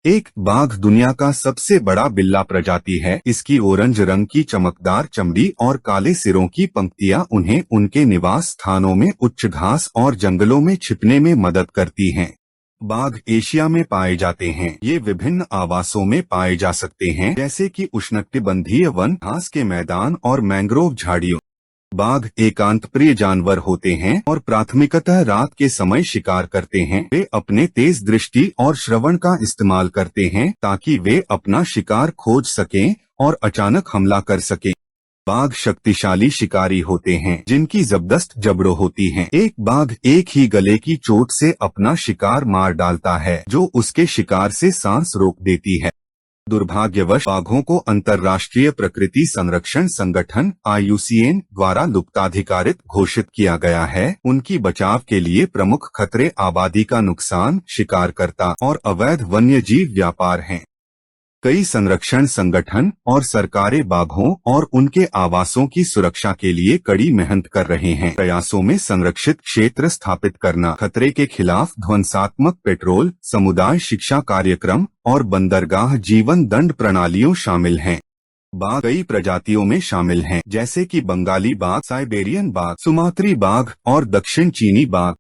एक बाघ दुनिया का सबसे बड़ा बिल्ला प्रजाति है। इसकी ऑरेंज रंग की चमकदार चमड़ी और काले सिरों की पंक्तियां उन्हें उनके निवास स्थानों में उच्च घास और जंगलों में छिपने में मदद करती हैं। बाघ एशिया में पाए जाते हैं। ये विभिन्न आवासों में पाए जा सकते हैं, जैसे कि उष्णकटिबंधीय वन, घास के मैदान और मैंग्रोव झाड़ियों। बाघ एकांत प्रिय जानवर होते हैं और प्राथमिकतः रात के समय शिकार करते हैं। वे अपने तेज दृष्टि और श्रवण का इस्तेमाल करते हैं ताकि वे अपना शिकार खोज सकें और अचानक हमला कर सकें। बाघ शक्तिशाली शिकारी होते हैं जिनकी जबरदस्त जबड़ों होती हैं। एक बाघ एक ही गले की चोट से अपना शिकार मार डालता है, जो उसके शिकार से सांस रोक देती है। दुर्भाग्यवश बाघों को अंतर्राष्ट्रीय प्रकृति संरक्षण संगठन IUCN द्वारा लुप्ताधिकारित घोषित किया गया है। उनकी बचाव के लिए प्रमुख खतरे आबादी का नुकसान, शिकारकर्ता और अवैध वन्यजीव व्यापार हैं। कई संरक्षण संगठन और सरकारें बाघों और उनके आवासों की सुरक्षा के लिए कड़ी मेहनत कर रहे हैं। प्रयासों में संरक्षित क्षेत्र स्थापित करना, खतरे के खिलाफ ध्वंसात्मक पेट्रोल, समुदाय शिक्षा कार्यक्रम और बंदरगाह जीवन दंड प्रणालियों शामिल हैं। बाघ कई प्रजातियों में शामिल हैं, जैसे कि बंगाली बाघ, साइबेरियन बाघ, सुमात्री बाघ और दक्षिण चीनी बाघ।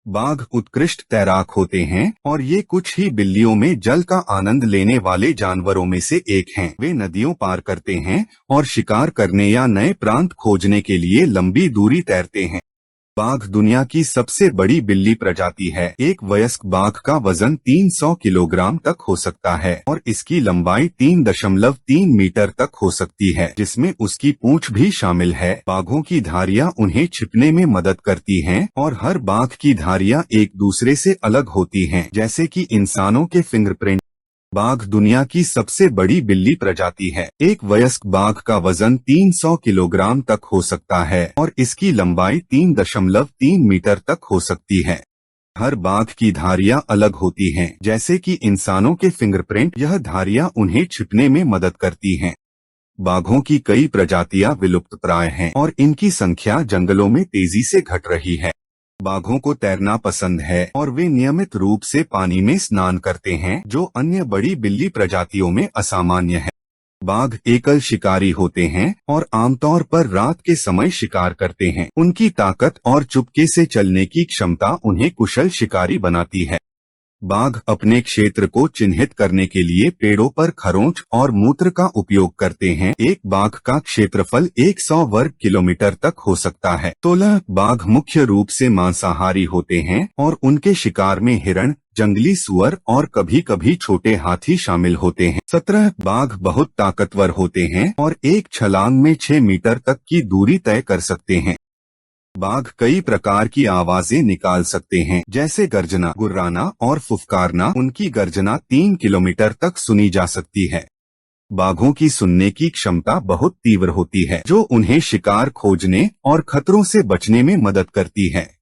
बाघ उत्कृष्ट तैराक होते हैं और ये कुछ ही बिल्लियों में जल का आनंद लेने वाले जानवरों में से एक हैं। वे नदियों पार करते हैं और शिकार करने या नए प्रांत खोजने के लिए लंबी दूरी तैरते हैं। बाघ दुनिया की सबसे बड़ी बिल्ली प्रजाति है। एक वयस्क बाघ का वजन 300 किलोग्राम तक हो सकता है और इसकी लंबाई 3.3 मीटर तक हो सकती है, जिसमें उसकी पूंछ भी शामिल है। बाघों की धारियां उन्हें छिपने में मदद करती हैं और हर बाघ की धारियां एक दूसरे से अलग होती हैं, जैसे कि इंसानों के फिंगरप्रिंट। बाघ दुनिया की सबसे बड़ी बिल्ली प्रजाति है। एक वयस्क बाघ का वजन 300 किलोग्राम तक हो सकता है और इसकी लंबाई 3.3 मीटर तक हो सकती है। हर बाघ की धारियां अलग होती हैं, जैसे कि इंसानों के फिंगरप्रिंट। यह धारियां उन्हें छिपने में मदद करती हैं। बाघों की कई प्रजातियां विलुप्तप्राय हैं और इनकी संख्या जंगलों में तेजी से घट रही है। बाघों को तैरना पसंद है और वे नियमित रूप से पानी में स्नान करते हैं, जो अन्य बड़ी बिल्ली प्रजातियों में असामान्य है। बाघ एकल शिकारी होते हैं और आमतौर पर रात के समय शिकार करते हैं। उनकी ताकत और चुपके से चलने की क्षमता उन्हें कुशल शिकारी बनाती है। बाघ अपने क्षेत्र को चिन्हित करने के लिए पेड़ों पर खरोंच और मूत्र का उपयोग करते हैं। एक बाघ का क्षेत्रफल 100 वर्ग किलोमीटर तक हो सकता है। 16 बाघ मुख्य रूप से मांसाहारी होते हैं और उनके शिकार में हिरण, जंगली सुअर और कभी कभी छोटे हाथी शामिल होते हैं। 17 बाघ बहुत ताकतवर होते हैं और एक छलांग में 6 मीटर तक की दूरी तय कर सकते हैं। बाघ कई प्रकार की आवाजें निकाल सकते हैं, जैसे गर्जना, गुर्राना और फुफकारना। उनकी गर्जना 3 किलोमीटर तक सुनी जा सकती है। बाघों की सुनने की क्षमता बहुत तीव्र होती है, जो उन्हें शिकार खोजने और खतरों से बचने में मदद करती है।